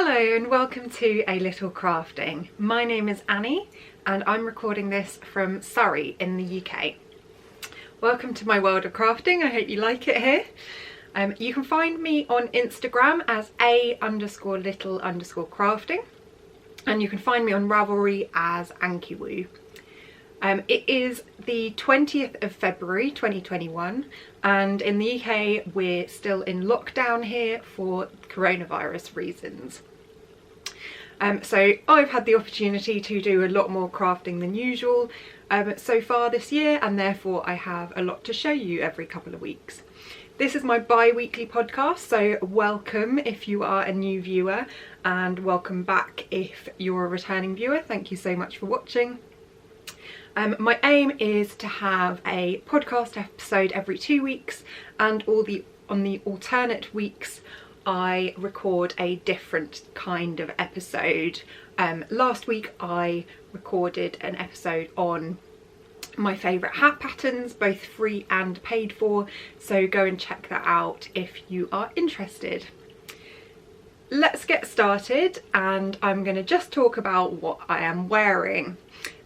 Hello and welcome to A Little Crafting. My name is Annie and I'm recording this from Surrey in the UK. Welcome to my world of crafting. I hope you like it here. You can find me on Instagram as a_little_crafting, and you can find me on Ravelry as Ankiwoo. It is the 20th of February 2021 and in the UK we're still in lockdown here for coronavirus reasons. So I've had the opportunity to do a lot more crafting than usual so far this year, and therefore I have a lot to show you every couple of weeks. This is my bi-weekly podcast, so welcome if you are a new viewer and welcome back if you're a returning viewer. Thank you so much for watching. My aim is to have a podcast episode every 2 weeks, and on the alternate weeks I record a different kind of episode. Last week I recorded an episode on my favourite hat patterns, both free and paid for, so go and check that out if you are interested. Let's get started, and I'm going to just talk about what I am wearing.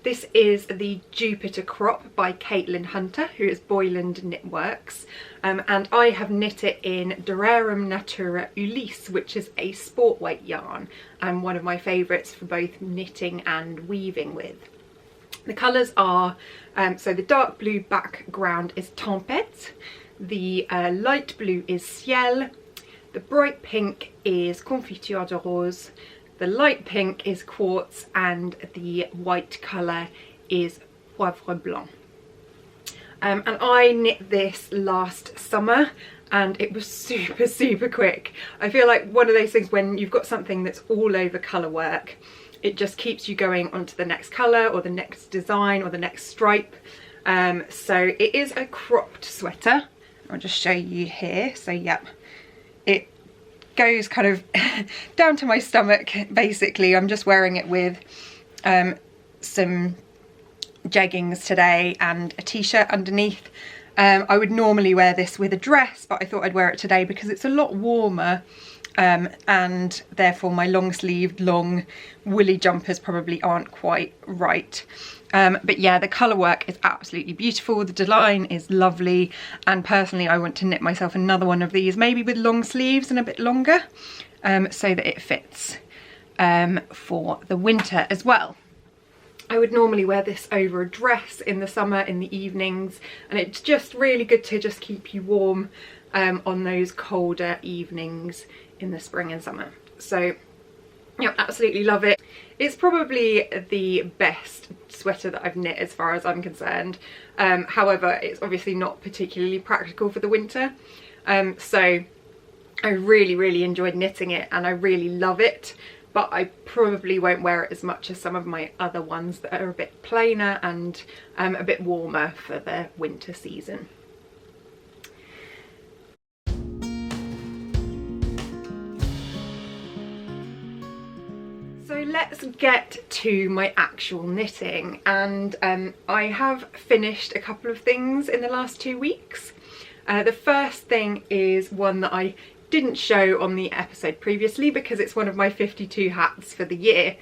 This is the Jupiter Crop by Caitlin Hunter, who is Boland Knitworks, and I have knit it in Durarum Natura Ulysse, which is a sport weight yarn and one of my favourites for both knitting and weaving with. The colours are, so the dark blue background is Tempête, the light blue is Ciel, the bright pink is Confiture de Rose, the light pink is Quartz, and the white colour is Poivre Blanc. And I knit this last summer and it was super quick. I feel like one of those things when you've got something that's all over colour work, it just keeps you going on to the next colour or the next design or the next stripe. So it is a cropped sweater. I'll just show you here. So yep, it goes kind of down to my stomach basically. I'm just wearing it with some jeggings today and a t-shirt underneath. I would normally wear this with a dress, but I thought I'd wear it today because it's a lot warmer, and therefore my long sleeved long woolly jumpers probably aren't quite right. But yeah, the colour work is absolutely beautiful, the design is lovely, and personally I want to knit myself another one of these, maybe with long sleeves and a bit longer, so that it fits for the winter as well. I would normally wear this over a dress in the summer in the evenings, and it's just really good to just keep you warm on those colder evenings in the spring and summer. So yeah, absolutely love it. It's probably the best sweater that I've knit as far as I'm concerned. However, it's obviously not particularly practical for the winter. So I really enjoyed knitting it and I really love it, but I probably won't wear it as much as some of my other ones that are a bit plainer and a bit warmer for the winter season. So let's get to my actual knitting, and I have finished a couple of things in the last 2 weeks. The first thing is one that I didn't show on the episode previously because it's one of my 52 hats for the year.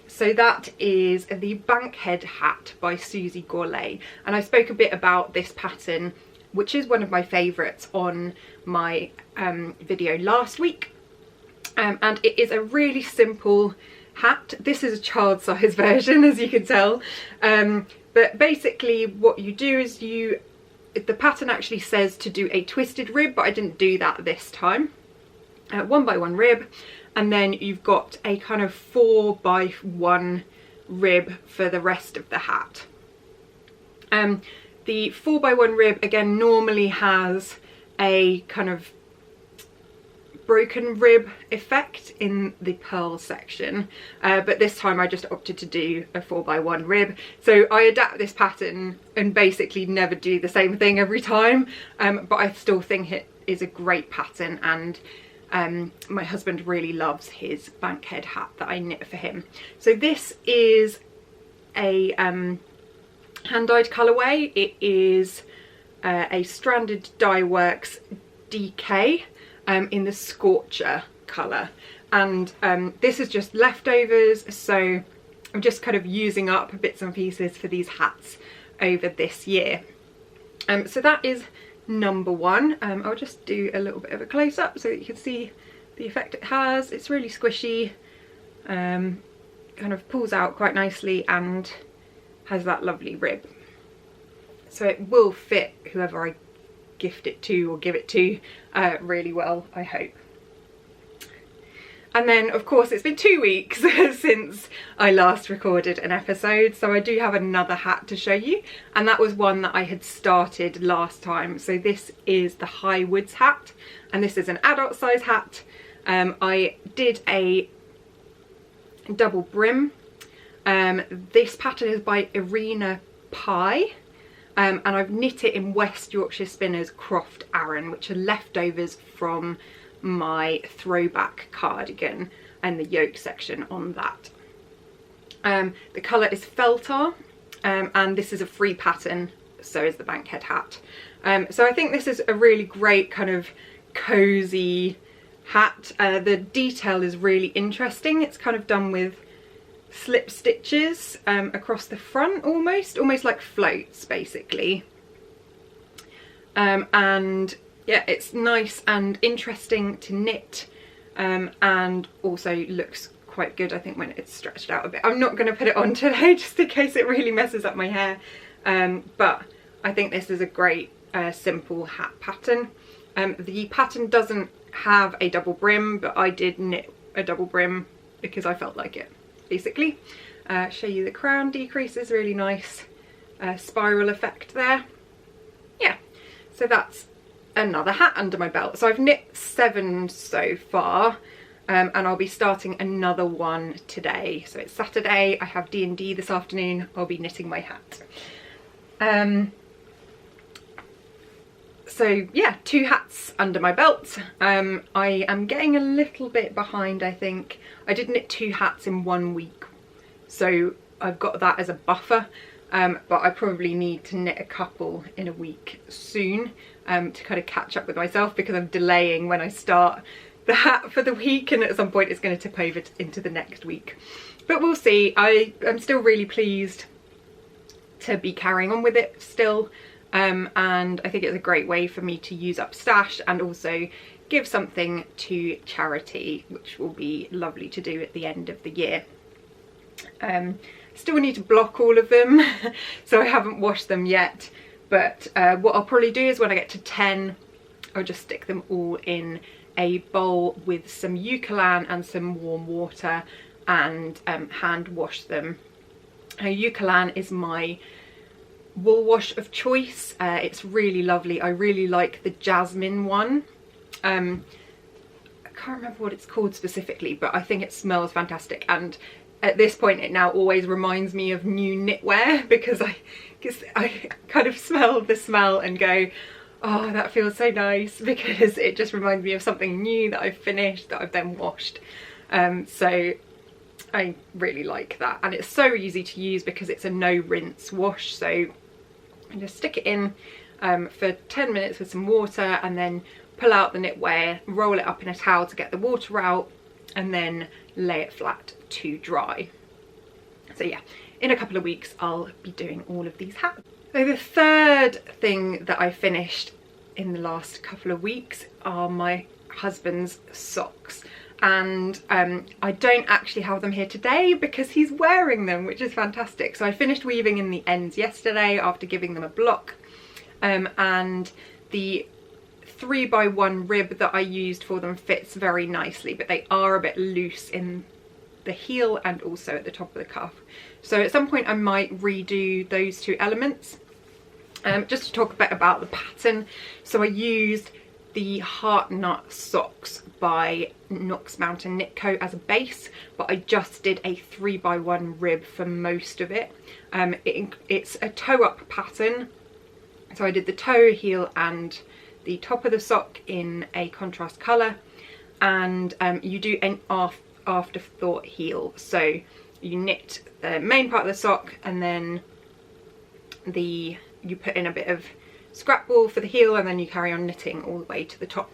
So that is the Bankhead hat by Susie Gourlay, and I spoke a bit about this pattern, which is one of my favourites, on my video last week. And it is a really simple hat. This is a child size version, as you can tell, but basically what you do is the pattern actually says to do a twisted rib, but I didn't do that this time. 1x1 rib, and then you've got a kind of 4x1 rib for the rest of the hat. The 4x1 rib again normally has a kind of broken rib effect in the purl section, but this time I just opted to do a 4x1 rib. So I adapt this pattern and basically never do the same thing every time, but I still think it is a great pattern, and my husband really loves his Bankhead hat that I knit for him. So this is a hand-dyed colourway. It is a stranded Dyeworks DK in the Scorcher colour. and this is just leftovers, so I'm just kind of using up bits and pieces for these hats over this year. So that is number one. I'll just do a little bit of a close-up so that you can see the effect it has. It's really squishy, kind of pulls out quite nicely and has that lovely rib. So it will fit whoever I gift it to or give it to really well, I hope. And then of course it's been 2 weeks since I last recorded an episode, so I do have another hat to show you, and that was one that I had started last time. So this is the High Woods hat, and this is an adult size hat. I did a double brim. This pattern is by Irina Pie, and I've knit it in West Yorkshire Spinners Croft Aran, which are leftovers from my throwback cardigan and the yoke section on that. The colour is Feltar, and this is a free pattern, so is the Bankhead hat. So I think this is a really great kind of cosy hat. The detail is really interesting. It's kind of done with slip stitches across the front, almost like floats basically. And yeah, it's nice and interesting to knit, and also looks quite good I think when it's stretched out a bit. I'm not going to put it on today just in case it really messes up my hair, but I think this is a great simple hat pattern. The pattern doesn't have a double brim, but I did knit a double brim because I felt like it basically. Show you the crown decreases, really nice spiral effect there. Yeah, so that's another hat under my belt. So I've knit 7 so far, and I'll be starting another one today. So it's Saturday, I have D&D this afternoon, I'll be knitting my hat. So yeah, 2 hats under my belt. I am getting a little bit behind, I think. I did knit 2 hats in 1 week, so I've got that as a buffer, but I probably need to knit a couple in a week soon to kind of catch up with myself, because I'm delaying when I start the hat for the week, and at some point it's going to tip over into the next week. But we'll see. I'm still really pleased to be carrying on with it still, and I think it's a great way for me to use up stash and also give something to charity, which will be lovely to do at the end of the year. Still need to block all of them so I haven't washed them yet, but what I'll probably do is when I get to 10 I'll just stick them all in a bowl with some eucalan and some warm water and hand wash them. Eucalan is my wool wash of choice. It's really lovely. I really like the jasmine one. I can't remember what it's called specifically, but I think it smells fantastic, and at this point it now always reminds me of new knitwear, because I kind of smell the smell and go, oh, that feels so nice, because it just reminds me of something new that I've finished, that I've then washed. So I really like that, and it's so easy to use because it's a no rinse wash. So I just stick it in for 10 minutes with some water, and then pull out the knitwear, roll it up in a towel to get the water out, and then lay it flat to dry. So yeah, in a couple of weeks I'll be doing all of these hats. So the third thing that I finished in the last couple of weeks are my husband's socks, and I don't actually have them here today because he's wearing them, which is fantastic. So I finished weaving in the ends yesterday after giving them a block, and the 3x1 rib that I used for them fits very nicely, but they are a bit loose in the heel and also at the top of the cuff. So at some point I might redo those 2 elements. Just to talk a bit about the pattern, so I used the Heart Nut socks by Knox Mountain Knit Co as a base, but I just did a 3x1 rib for most of it. It's a toe up pattern, so I did the toe, heel and the top of the sock in a contrast colour, and you do an afterthought heel, so you knit the main part of the sock and then you put in a bit of scrap wool for the heel, and then you carry on knitting all the way to the top.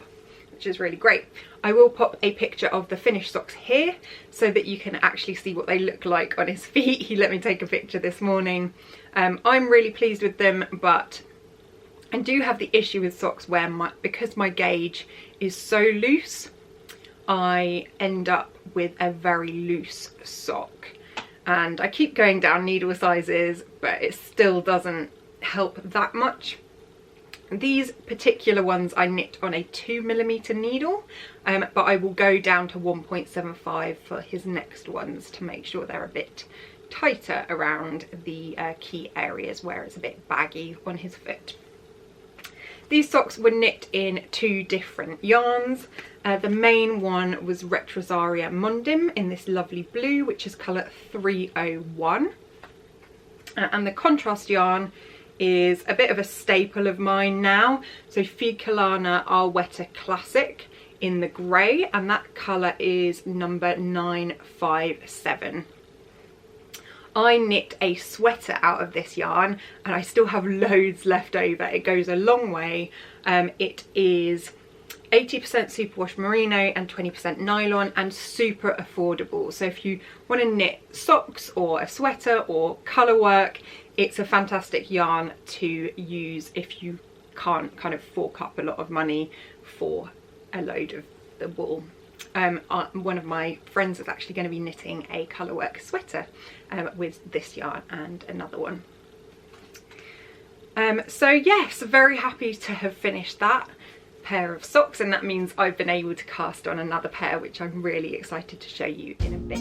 which is really great. I will pop a picture of the finished socks here so that you can actually see what they look like on his feet. He let me take a picture this morning. I'm really pleased with them, but I do have the issue with socks where because my gauge is so loose, I end up with a very loose sock. And I keep going down needle sizes, but it still doesn't help that much. These particular ones I knit on a 2mm needle, but I will go down to 1.75 for his next ones to make sure they're a bit tighter around the key areas where it's a bit baggy on his foot. These socks were knit in 2 different yarns. The main one was Retrosaria Mondim in this lovely blue, which is colour 301. And the contrast yarn is a bit of a staple of mine now. So Filcolana Arwetta Classic in the grey, and that colour is number 957. I knit a sweater out of this yarn and I still have loads left over. It goes a long way. It is 80% superwash merino and 20% nylon, and super affordable. So if you want to knit socks or a sweater or colour work, it's a fantastic yarn to use if you can't kind of fork up a lot of money for a load of the wool. One of my friends is actually going to be knitting a colourwork sweater with this yarn and another one. So yes, very happy to have finished that pair of socks, and that means I've been able to cast on another pair, which I'm really excited to show you in a bit.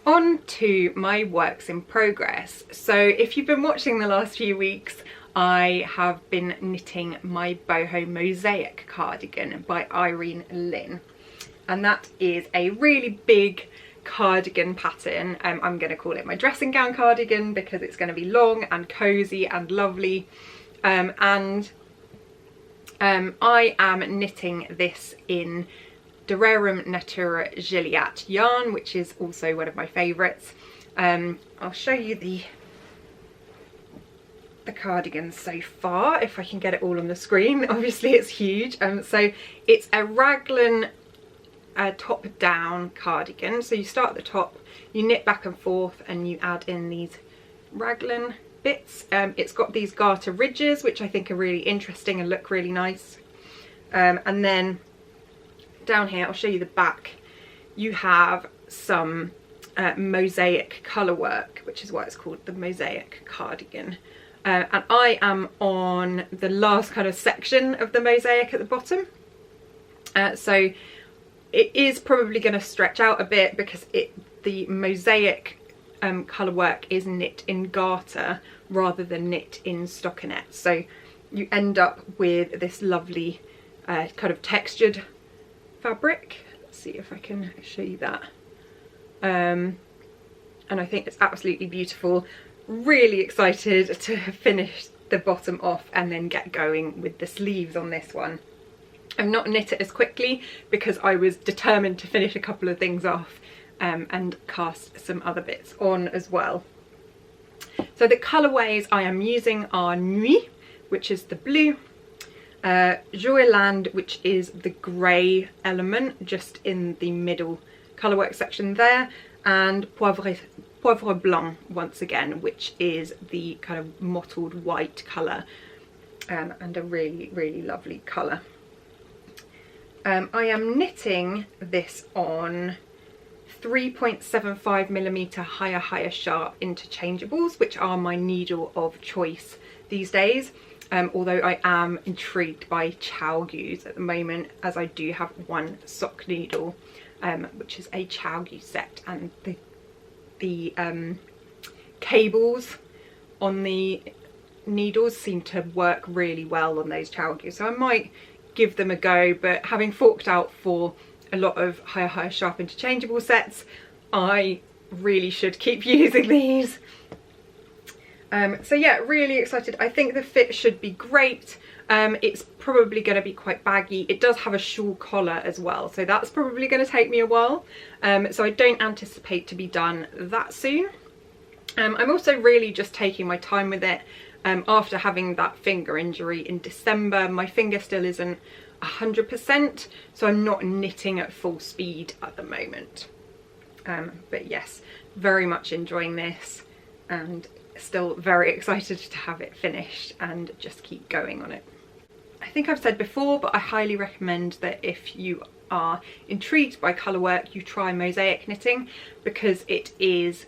On to my works in progress. So if you've been watching the last few weeks, I have been knitting my Boho Mosaic cardigan by Irene, and that is a really big cardigan pattern. I'm going to call it my dressing gown cardigan because it's going to be long and cozy and lovely. I am knitting this in Rerum Natura Gilliatt yarn, which is also one of my favourites. I'll show you the cardigan so far if I can get it all on the screen. Obviously it's huge. So it's a raglan top down cardigan. So you start at the top, you knit back and forth, and you add in these raglan bits. It's got these garter ridges, which I think are really interesting and look really nice. And then down here, I'll show you the back, you have some mosaic colour work, which is why it's called the Mosaic cardigan. And I am on the last kind of section of the mosaic at the bottom. So it is probably going to stretch out a bit because the mosaic colour work is knit in garter rather than knit in stockinette. So you end up with this lovely kind of textured fabric. Let's see if I can show you that. And I think it's absolutely beautiful. Really excited to finish the bottom off and then get going with the sleeves on this one. I've not knit it as quickly because I was determined to finish a couple of things off and cast some other bits on as well. So the colourways I am using are Nuit, which is the blue, Goland, which is the grey element just in the middle colourwork section there, and Poivre Blanc once again, which is the kind of mottled white colour, and a really, really lovely colour. I am knitting this on 3.75mm higher sharp interchangeables, which are my needle of choice these days. Although I am intrigued by Chowgoos at the moment, as I do have one sock needle, which is a Chowgoo set, and the cables on the needles seem to work really well on those Chowgoos, so I might give them a go. But having forked out for a lot of higher sharp interchangeable sets, I really should keep using these. So yeah, really excited. I think the fit should be great. It's probably going to be quite baggy. It does have a shawl collar as well, so that's probably going to take me a while. So I don't anticipate to be done that soon. I'm also really just taking my time with it. After having that finger injury in December, my finger still isn't 100%, so I'm not knitting at full speed at the moment. But yes, very much enjoying this and still very excited to have it finished and just keep going on it. I think I've said before, but I highly recommend that if you are intrigued by colour work, you try Mosaic knitting, because it is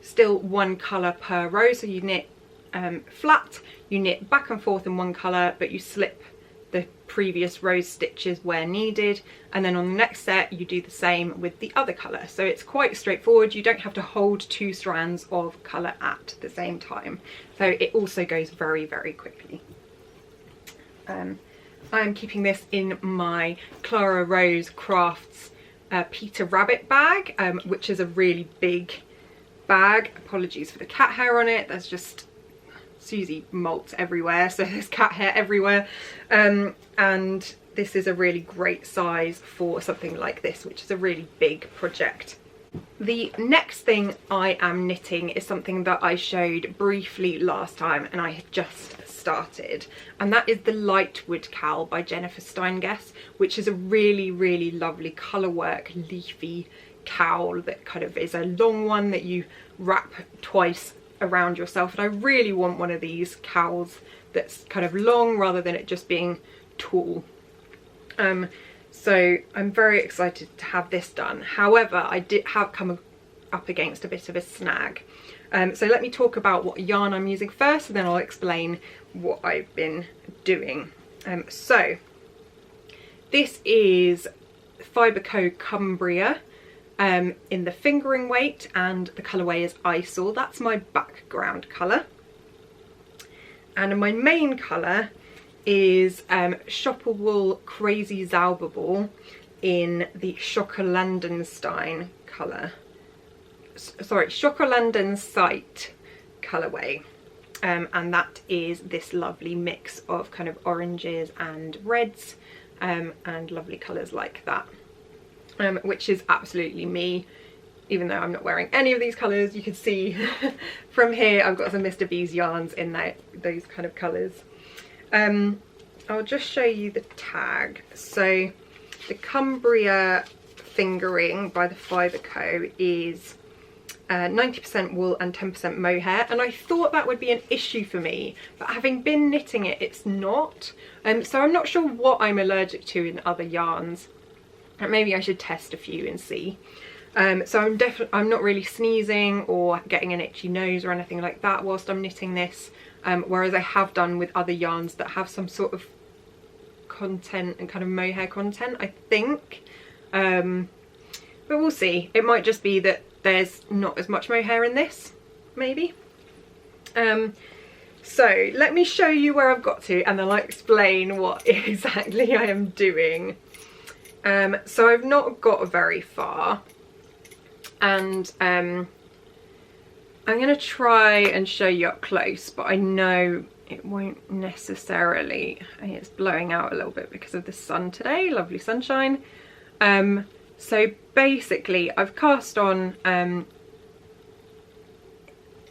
still one colour per row. So you knit flat, you knit back and forth in one colour, but you slip the previous row's stitches where needed, and then on the next set you do the same with the other colour. So it's quite straightforward. You don't have to hold 2 strands of colour at the same time, so it also goes very, very quickly. I'm keeping this in my Clara Rose Crafts Peter Rabbit bag, which is a really big bag. Apologies for the cat hair on it. There's just Susie molts everywhere, so there's cat hair everywhere. And this is a really great size for something like this, which is a really big project. The next thing I am knitting is something that I showed briefly last time and I had just started, and that is the Lightwood Cowl by Jennifer Steingass, which is a really, really lovely colourwork leafy cowl that kind of is a long one that you wrap twice around yourself. And I really want one of these cowls that's kind of long rather than it just being tall. So I'm very excited to have this done. However, I did have come up against a bit of a snag. So let me talk about what yarn I'm using first, and then I'll explain what I've been doing. So this is Fiberco Cumbria in the fingering weight, and the colourway is Isel. That's my background colour. And my main colour is Schoppel Wool Crazy Zauberball in the Schokolandenstein colour. Sorry, Schokolandensight colourway. And that is this lovely mix of kind of oranges and reds, and lovely colours like that, which is absolutely me. Even though I'm not wearing any of these colours, you can see from here I've got some Mr. B's yarns in those kind of colours. I'll just show you the tag. So the Cumbria Fingering by the Fiberco is 90% wool and 10% mohair, and I thought that would be an issue for me, but having been knitting it, it's not. So I'm not sure what I'm allergic to in other yarns. Maybe I should test a few and see. So I'm not really sneezing or getting an itchy nose or anything like that whilst I'm knitting this, whereas I have done with other yarns that have some sort of content and kind of mohair content, I think. But we'll see. It might just be that there's not as much mohair in this, maybe. So let me show you where I've got to, and then I'll explain what exactly I am doing. So I've not got very far, and I'm going to try and show you up close, but I know it won't necessarily. It's blowing out a little bit because of the sun today, lovely sunshine. So basically I've cast on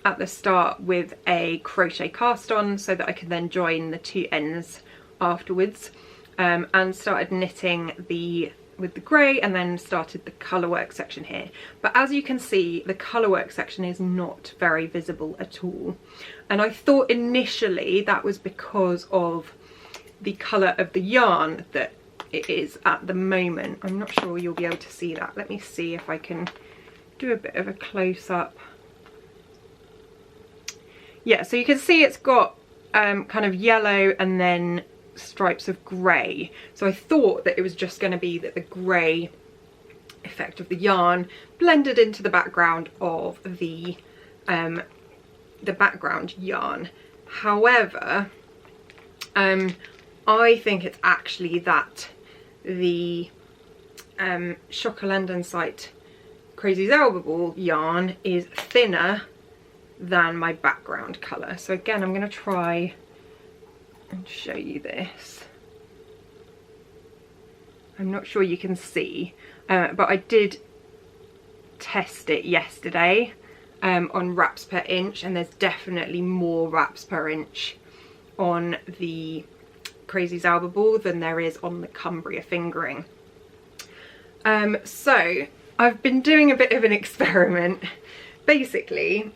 at the start with a crochet cast on so that I can then join the 2 ends afterwards, and started knitting with the grey, and then started the colourwork section here. But as you can see, the colourwork section is not very visible at all, and I thought initially that was because of the colour of the yarn that it is at the moment. I'm not sure you'll be able to see that. Let me see if I can do a bit of a close-up. Yeah, so you can see it's got kind of yellow and then stripes of grey. So I thought that it was just going to be that the grey effect of the yarn blended into the background of the background yarn. However, I think it's actually that the Schokolandensight Crazy Zauberball yarn is thinner than my background colour. So again, I'm going to try and show you this. I'm not sure you can see, but I did test it yesterday, on wraps per inch, and there's definitely more wraps per inch on the Crazy Zauberball than there is on the Cumbria Fingering. So I've been doing a bit of an experiment. Basically,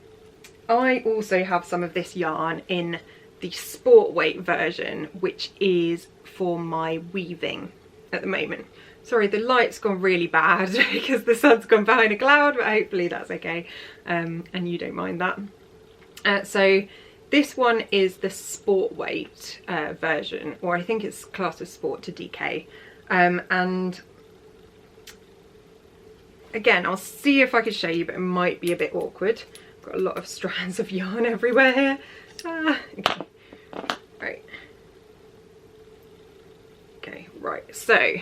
I also have some of this yarn in the sport weight version, which is for my weaving at the moment. Sorry, the light's gone really bad because the sun's gone behind a cloud, but hopefully that's okay, and you don't mind that. So this one is the sport weight version, or I think it's classed as sport to DK, and again, I'll see if I can show you, but it might be a bit awkward. I've got a lot of strands of yarn everywhere here. Okay, right. Okay, right. So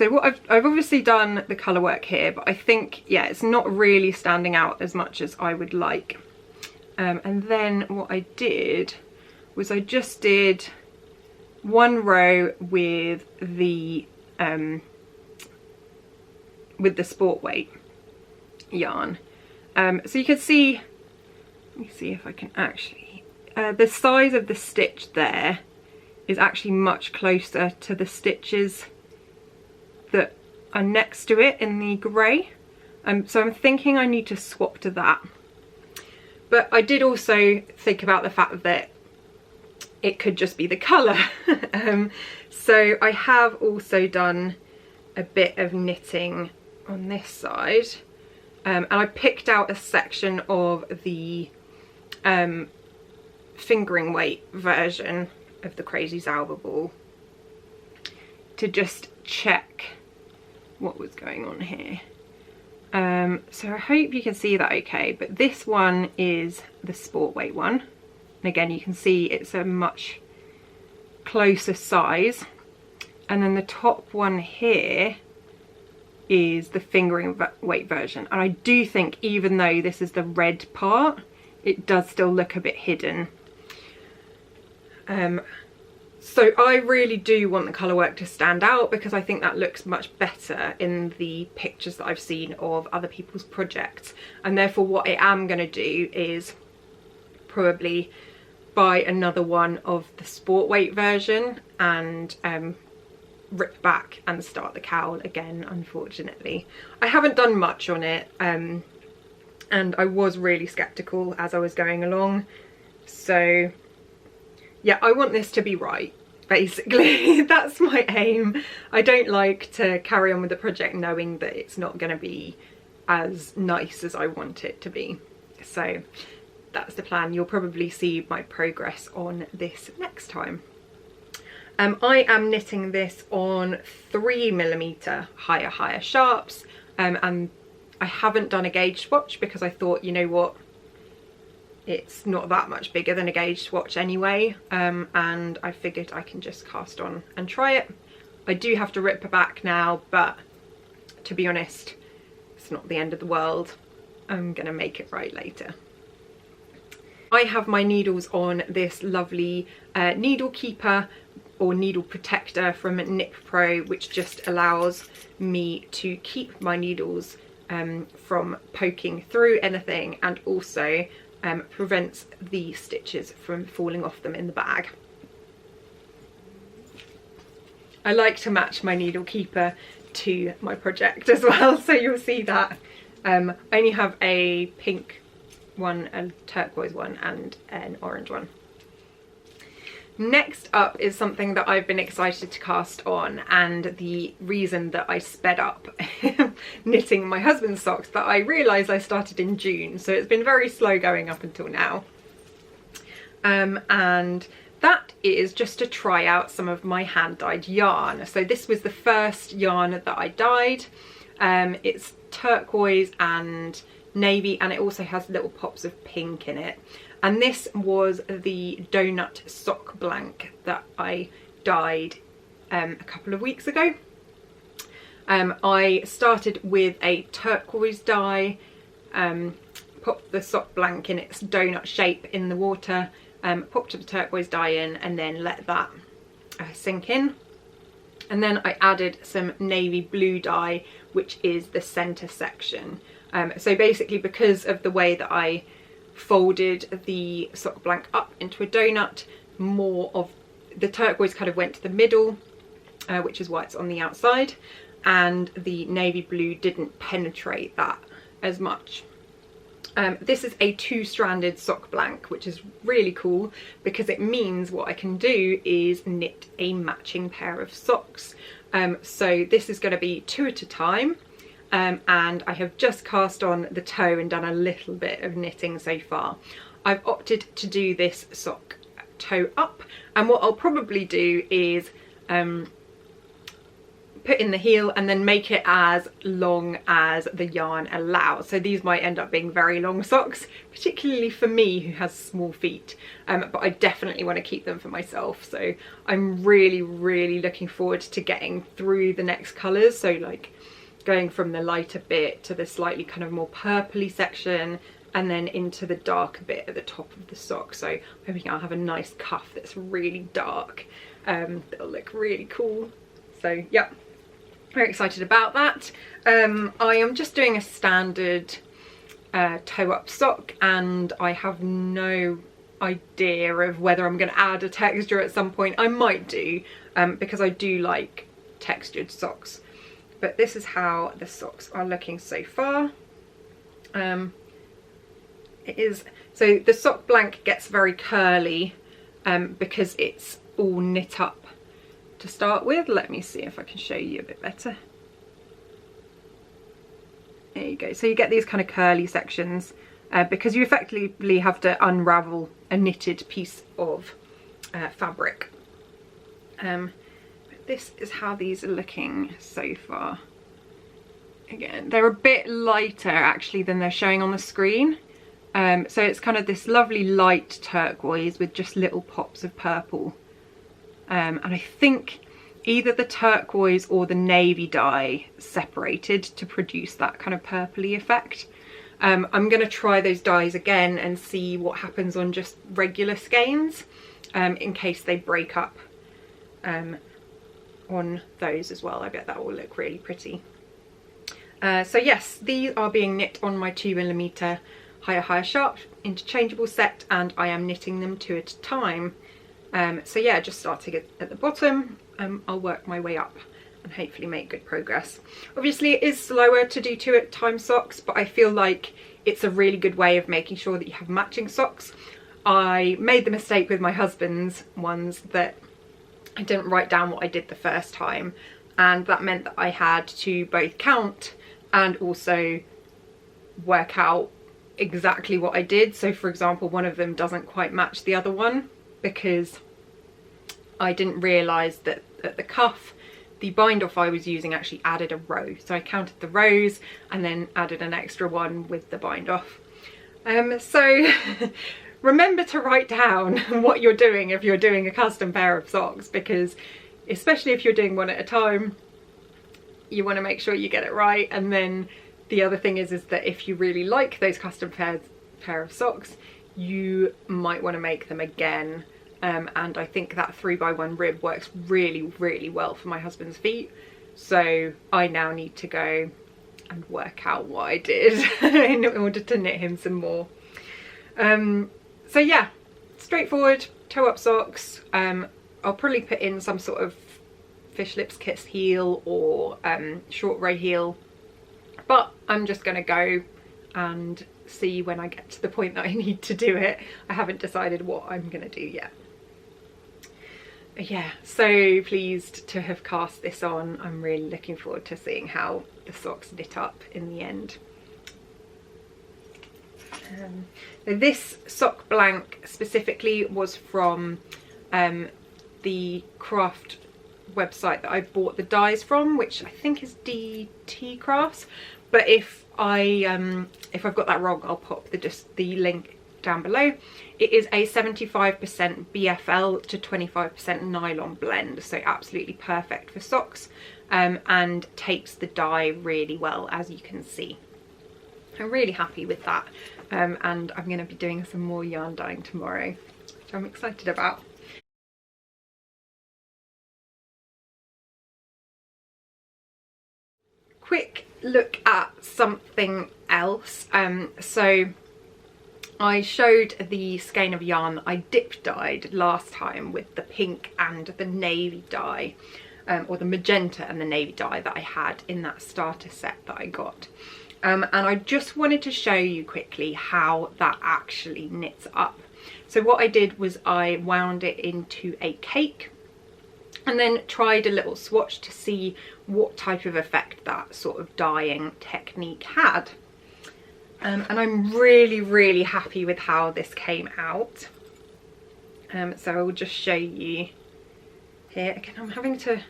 what I've obviously done the colour work here, but I think, yeah, it's not really standing out as much as I would like. And then what I did was I just did one row with the sport weight yarn. So you can see, let me see if I can actually, the size of the stitch there is actually much closer to the stitches that are next to it in the grey. So I'm thinking I need to swap to that. But I did also think about the fact that it could just be the colour. So I have also done a bit of knitting on this side, and I picked out a section of the fingering weight version of the Crazy Zauberball to just check what was going on here. So I hope you can see that okay, but this one is the sport weight one, and again you can see it's a much closer size, and then the top one here is the fingering weight version, and I do think even though this is the red part, it does still look a bit hidden. So I really do want the colour work to stand out because I think that looks much better in the pictures that I've seen of other people's projects, and therefore what I am going to do is probably buy another one of the sport weight version and rip back and start the cowl again. Unfortunately, I haven't done much on it, and I was really skeptical as I was going along, so yeah, I want this to be right, basically. That's my aim. I don't like to carry on with the project knowing that it's not going to be as nice as I want it to be. So that's the plan. You'll probably see my progress on this next time. I am knitting this on 3mm higher sharps, and I haven't done a gauge swatch because I thought, you know what, it's not that much bigger than a gauge swatch anyway, and I figured I can just cast on and try it. I do have to rip it back now, but to be honest, it's not the end of the world. I'm gonna make it right later. I have my needles on this lovely needle keeper or needle protector from Knit Pro, which just allows me to keep my needles from poking through anything, and also prevents the stitches from falling off them in the bag. I like to match my needle keeper to my project as well, so you'll see that. I only have a pink one, a turquoise one, and an orange one. Next up is something that I've been excited to cast on, and the reason that I sped up knitting my husband's socks, but I realised I started in June, so it's been very slow going up until now. And that is just to try out some of my hand-dyed yarn. So this was the first yarn that I dyed. It's turquoise and navy, and it also has little pops of pink in it. And this was the donut sock blank that I dyed a couple of weeks ago. I started with a turquoise dye, popped the sock blank in its donut shape in the water, popped the turquoise dye in, and then let that sink in. And then I added some navy blue dye, which is the center section. So basically, because of the way that I folded the sock blank up into a donut, more of the turquoise kind of went to the middle, which is why it's on the outside, and the navy blue didn't penetrate that as much. This is a 2-stranded sock blank, which is really cool because it means what I can do is knit a matching pair of socks. So this is going to be 2 at a time, and I have just cast on the toe and done a little bit of knitting so far. I've opted to do this sock toe up, and what I'll probably do is put in the heel and then make it as long as the yarn allows. So these might end up being very long socks, particularly for me who has small feet, but I definitely want to keep them for myself. So I'm really looking forward to getting through the next colours, so like going from the lighter bit to the slightly kind of more purpley section, and then into the darker bit at the top of the sock. So I'm hoping I'll have a nice cuff that's really dark. That'll look really cool. So yeah, very excited about that. I am just doing a standard toe up sock, and I have no idea of whether I'm going to add a texture at some point. I might do, because I do like textured socks. But this is how the socks are looking so far. It is, so the sock blank gets very curly because it's all knit up to start with. Let me see if I can show you a bit better. There you go. So you get these kind of curly sections because you effectively have to unravel a knitted piece of fabric. This is how these are looking so far. Again, they're a bit lighter actually than they're showing on the screen. So it's kind of this lovely light turquoise with just little pops of purple. And I think either the turquoise or the navy dye separated to produce that kind of purpley effect. I'm going to try those dyes again and see what happens on just regular skeins, in case they break up on those as well. I bet that will look really pretty. So yes, these are being knit on my 2mm higher sharp interchangeable set, and I am knitting them 2 at a time. So yeah, just starting at the bottom, I'll work my way up and hopefully make good progress. Obviously it is slower to do 2 at a time socks, but I feel like it's a really good way of making sure that you have matching socks. I made the mistake with my husband's ones that I didn't write down what I did the first time, and that meant that I had to both count and also work out exactly what I did. So for example, one of them doesn't quite match the other one because I didn't realise that at the cuff the bind off I was using actually added a row, so I counted the rows and then added an extra one with the bind off. So remember to write down what you're doing if you're doing a custom pair of socks, because especially if you're doing one at a time, you want to make sure you get it right. And then the other thing is that if you really like those custom pair of socks, you might want to make them again. And I think that 3x1 rib works really well for my husband's feet. So I now need to go and work out what I did in order to knit him some more. So yeah, straightforward toe up socks. I'll probably put in some sort of fish lips kiss heel or short row heel, but I'm just gonna go and see when I get to the point that I need to do it. I haven't decided what I'm gonna do yet. Yeah, so pleased to have cast this on. I'm really looking forward to seeing how the socks knit up in the end. This sock blank specifically was from the Croft website that I bought the dyes from, which I think is DT Crafts, but if I've got that wrong, I'll pop the link down below. It is a 75% BFL to 25% nylon blend, so absolutely perfect for socks, and takes the dye really well, as you can see. I'm really happy with that, and I'm going to be doing some more yarn dyeing tomorrow, which I'm excited about. Quick look at something else. So I showed the skein of yarn that I dip dyed last time with the pink and the navy dye, or the magenta and the navy dye that I had in that starter set that I got. And I just wanted to show you quickly how that actually knits up. So what I did was I wound it into a cake and then tried a little swatch to see what type of effect that sort of dyeing technique had. And I'm really happy with how this came out. So I will just show you here. Again, I'm having to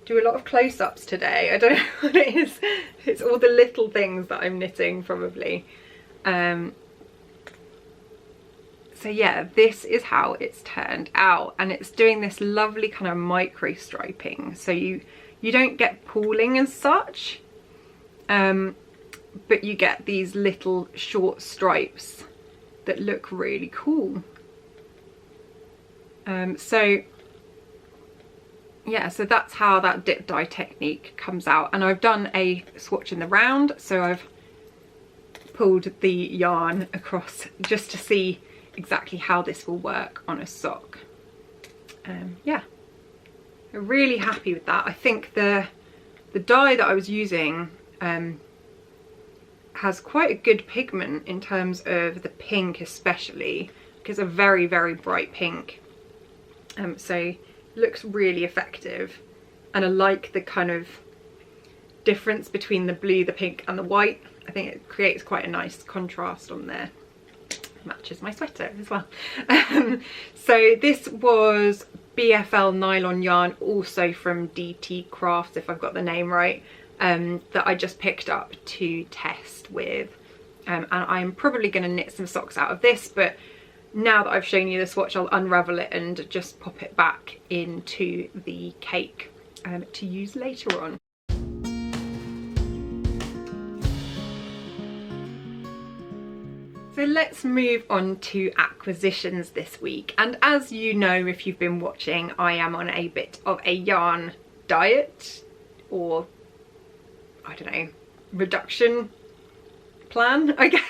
do a lot of close-ups today. I don't know what it is. It's all the little things that I'm knitting probably. So yeah, this is how it's turned out, and it's doing this lovely kind of micro striping. So you don't get pooling as such, but you get these little short stripes that look really cool. So yeah, so that's how that dip dye technique comes out. And I've done a swatch in the round, so I've pulled the yarn across just to see exactly how this will work on a sock. Yeah, I'm really happy with that. I think the dye that I was using has quite a good pigment in terms of the pink, especially because a very bright pink. So looks really effective, and I like the kind of difference between the blue, the pink and the white. I think it creates quite a nice contrast on there. Matches my sweater as well. So this was BFL nylon yarn, also from DT Crafts, if I've got the name right, that I just picked up to test with, and I'm probably going to knit some socks out of this, but now that I've shown you the swatch, I'll unravel it and just pop it back into the cake to use later on. So let's move on to acquisitions this week. And as you know, if you've been watching, I am on a bit of a yarn diet, or I don't know, reduction plan, I guess.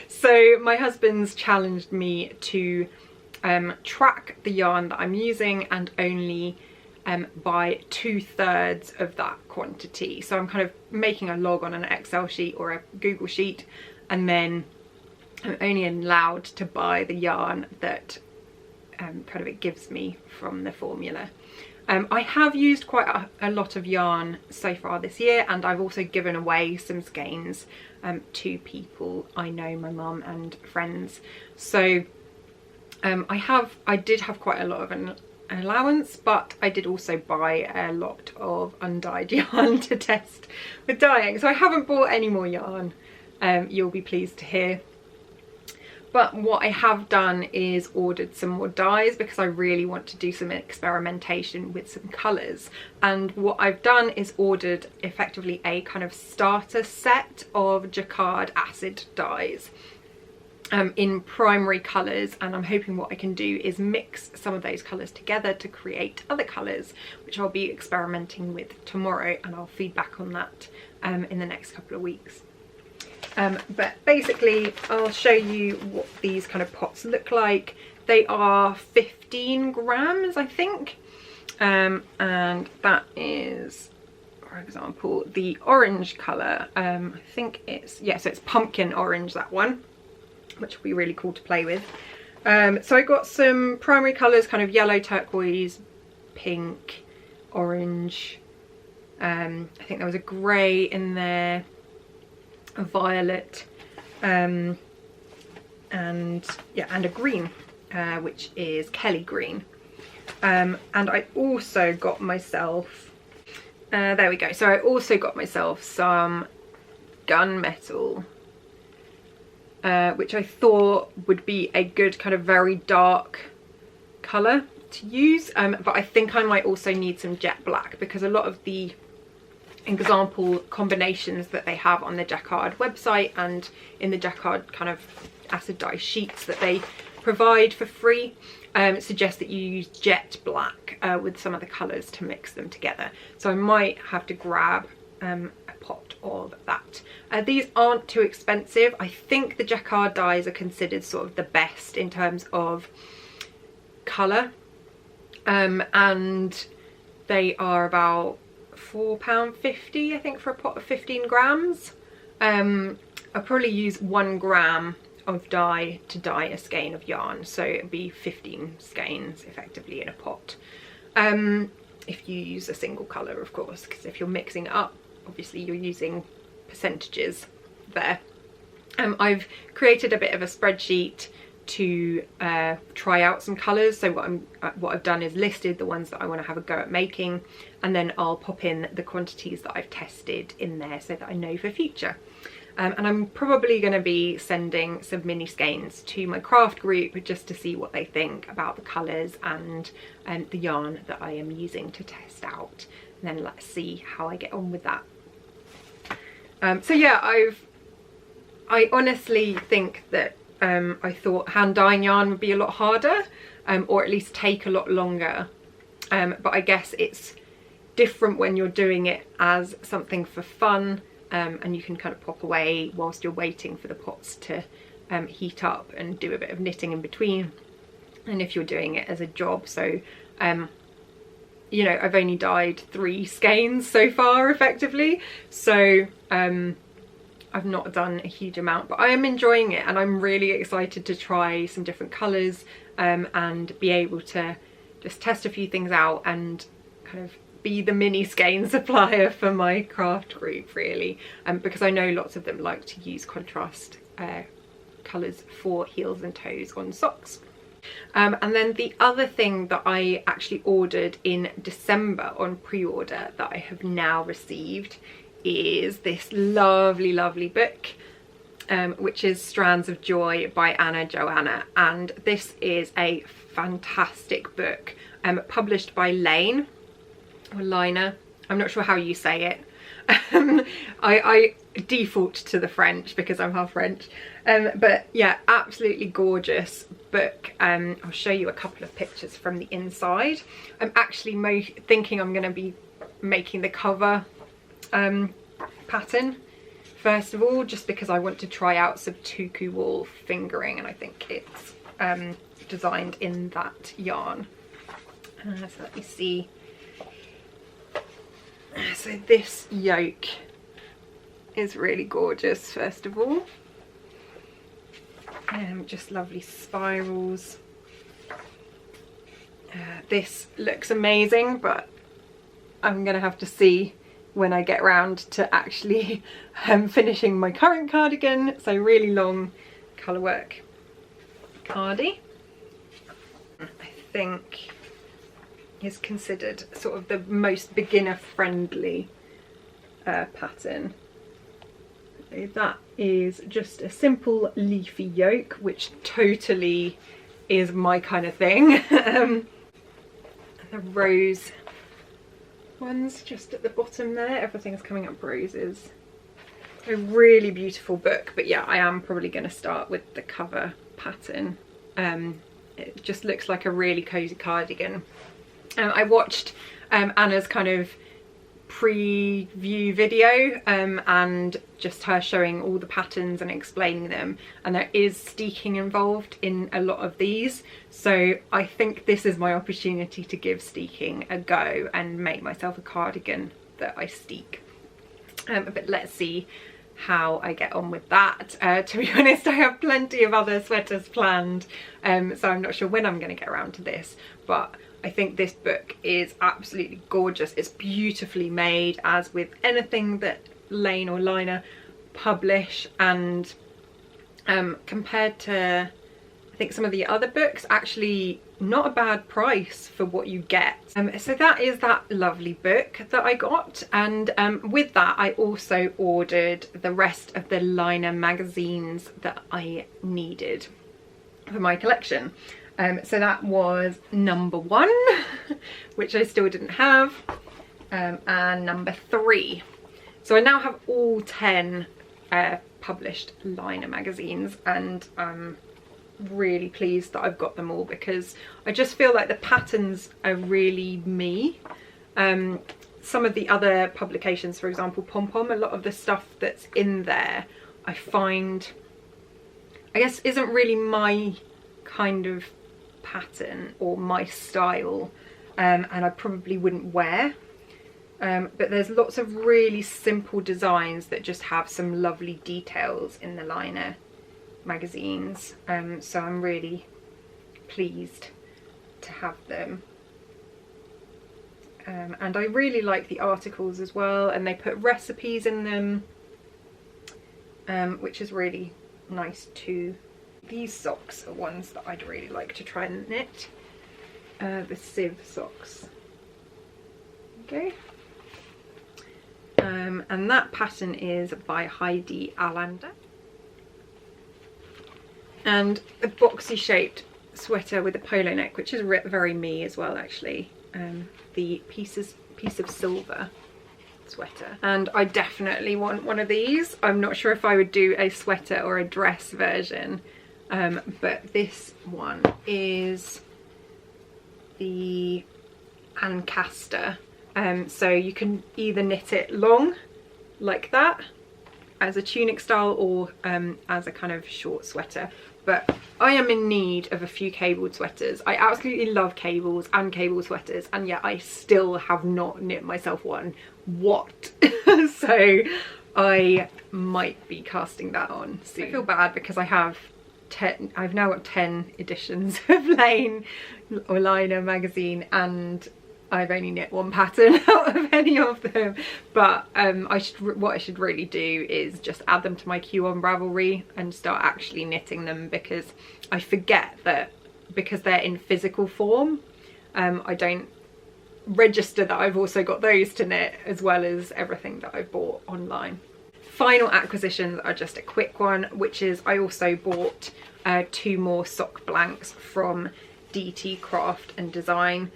So my husband's challenged me to track the yarn that I'm using and only buy 2/3 of that quantity. So I'm kind of making a log on an Excel sheet or a Google sheet, and then I'm only allowed to buy the yarn that kind of it gives me from the formula. I have used quite a lot of yarn so far this year, and I've also given away some skeins to people I know, my mum and friends. So I did have quite a lot of an allowance, but I did also buy a lot of undyed yarn to test with dyeing. So I haven't bought any more yarn, you'll be pleased to hear. But what I have done is ordered some more dyes because I really want to do some experimentation with some colours. And what I've done is ordered effectively a kind of starter set of jacquard acid dyes in primary colours, and I'm hoping what I can do is mix some of those colours together to create other colours, which I'll be experimenting with tomorrow, and I'll feed back on that in the next couple of weeks. But basically I'll show you what these kind of pots look like. They are 15 grams, I think, and that is, for example, the orange colour. I think it's, yeah, so it's pumpkin orange, that one, which will be really cool to play with. So I got some primary colours, kind of yellow, turquoise, pink, orange. I think there was a grey in there, a violet, and yeah, and a green, which is Kelly green. And I also got myself, there we go, so I also got myself some gunmetal, which I thought would be a good kind of very dark colour to use, but I think I might also need some jet black, because a lot of the example combinations that they have on the jacquard website and in the jacquard kind of acid dye sheets that they provide for free suggest that you use jet black with some of the colours to mix them together. So I might have to grab a of that. These aren't too expensive. I think the jacquard dyes are considered sort of the best in terms of colour, and they are about £4.50 I think for a pot of 15 grams. I'll probably use 1 gram of dye to dye a skein of yarn, so it'd be 15 skeins effectively in a pot, if you use a single colour, of course, because if you're mixing it up, obviously you're using percentages there. I've created a bit of a spreadsheet to try out some colours. So what I've done is listed the ones that I want to have a go at making, and then I'll pop in the quantities that I've tested in there so that I know for future. And I'm probably going to be sending some mini skeins to my craft group just to see what they think about the colours and the yarn that I am using to test out, and then let's see how I get on with that. So yeah, I honestly think that I thought hand dyeing yarn would be a lot harder, or at least take a lot longer, but I guess it's different when you're doing it as something for fun, and you can kind of pop away whilst you're waiting for the pots to heat up and do a bit of knitting in between, and if you're doing it as a job. So you know, I've only dyed 3 skeins so far effectively, so I've not done a huge amount, but I am enjoying it, and I'm really excited to try some different colours, and be able to just test a few things out and kind of be the mini skein supplier for my craft group, really, because I know lots of them like to use contrast colours for heels and toes on socks. And then the other thing that I actually ordered in December on pre-order that I have now received is this lovely book, which is Strands of Joy by Anna Joanna, and this is a fantastic book, published by Lane or Lina, I'm not sure how you say it. I default to the French because I'm half French, but yeah, absolutely gorgeous book. I'll show you a couple of pictures from the inside. I'm actually thinking I'm going to be making the cover pattern first of all, just because I want to try out some tuku wool fingering, and I think it's designed in that yarn. So let me see. So this yoke is really gorgeous, first of all. Just lovely spirals. This looks amazing, but I'm gonna have to see when I get around to actually finishing my current cardigan. So really long colourwork cardi. I think is considered sort of the most beginner friendly pattern. So that is just a simple leafy yoke, which totally is my kind of thing. And the rose ones just at the bottom there, everything's coming up roses. A really beautiful book, but yeah, I am probably going to start with the cover pattern. It just looks like a really cozy cardigan. I watched Anna's kind of preview video, and just her showing all the patterns and explaining them, and there is steeking involved in a lot of these, so I think this is my opportunity to give steeking a go and make myself a cardigan that I steek. But let's see how I get on with that. To be honest, I have plenty of other sweaters planned, so I'm not sure when I'm going to get around to this, but I think this book is absolutely gorgeous. It's beautifully made, as with anything that Lane or Lina publish, and compared to I think some of the other books, actually not a bad price for what you get. So that is that lovely book that I got, and with that I also ordered the rest of the Lina magazines that I needed for my collection. So that was number 1, which I still didn't have, and number 3. So I now have all 10 published Lina magazines, and I'm really pleased that I've got them all, because I just feel like the patterns are really me. some of the other publications, for example Pom Pom, a lot of the stuff that's in there I find, I guess, isn't really my kind of pattern or my style, and I probably wouldn't wear. But there's lots of really simple designs that just have some lovely details in the liner magazines, so I'm really pleased to have them. And I really like the articles as well, and they put recipes in them, which is really nice too. These socks are ones that I'd really like to try and knit, the sieve socks. Okay. And that pattern is by Heidi Alander. And a boxy shaped sweater with a polo neck, which is very me as well actually. The piece of silver sweater, and I definitely want one of these. I'm not sure if I would do a sweater or a dress version, but this one is the Ancaster. So you can either knit it long like that as a tunic style, or as a kind of short sweater. But I am in need of a few cabled sweaters. I absolutely love cables and cable sweaters, and yet I still have not knit myself one. What? So I might be casting that on soon. I feel bad because I've now got 10 editions of Lane or Liner magazine, and I've only knit one pattern out of any of them. But what I should really do is just add them to my queue on Ravelry and start actually knitting them, because I forget that because they're in physical form, I don't register that I've also got those to knit, as well as everything that I've bought online. Final acquisitions are just a quick one, which is I also bought 2 more sock blanks from DT Craft and Design.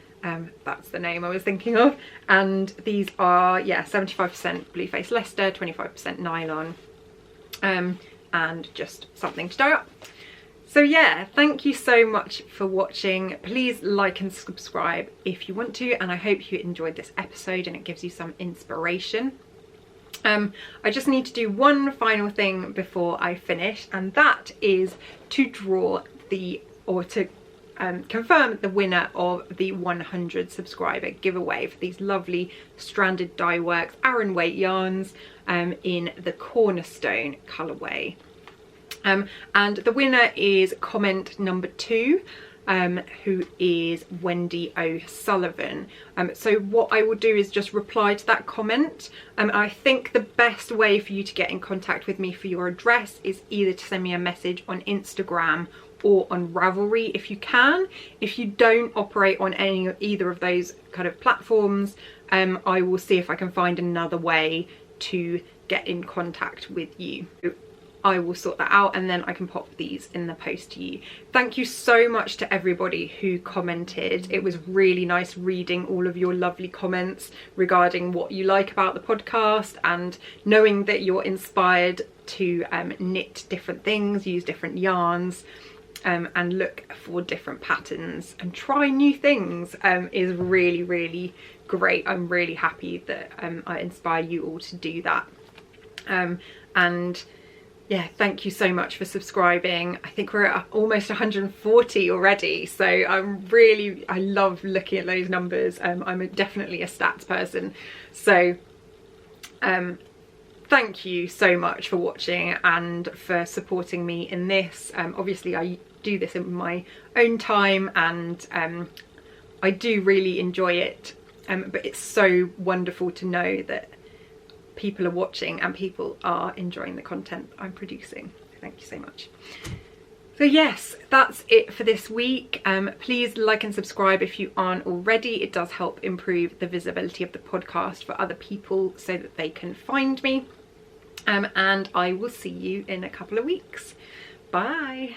That's the name I was thinking of, and these are 75% Blue Face Leicester, 25% nylon, and just something to dye up. So yeah, thank you so much for watching. Please like and subscribe if you want to, and I hope you enjoyed this episode and it gives you some inspiration. I just need to do one final thing before I finish, and that is to draw confirm the winner of the 100 subscriber giveaway for these lovely stranded Dyeworks Aran weight yarns in the Cornerstone colourway. And the winner is comment number 2, who is Wendy O'Sullivan. So what I will do is just reply to that comment. I think the best way for you to get in contact with me for your address is either to send me a message on Instagram or on Ravelry if you can. If you don't operate on either of those kind of platforms, I will see if I can find another way to get in contact with you. I will sort that out, and then I can pop these in the post to you. Thank you so much to everybody who commented. It was really nice reading all of your lovely comments regarding what you like about the podcast, and knowing that you're inspired to knit different things, use different yarns, and look for different patterns and try new things is really, really great. I'm really happy that I inspire you all to do that. And yeah, thank you so much for subscribing. I think we're at almost 140 already, so I love looking at those numbers. I'm definitely a stats person, so thank you so much for watching and for supporting me in this. Obviously I do this in my own time, and I do really enjoy it, but it's so wonderful to know that people are watching and people are enjoying the content I'm producing. Thank you so much. So yes, that's it for this week. Please like and subscribe if you aren't already. It does help improve the visibility of the podcast for other people so that they can find me. And I will see you in a couple of weeks. Bye.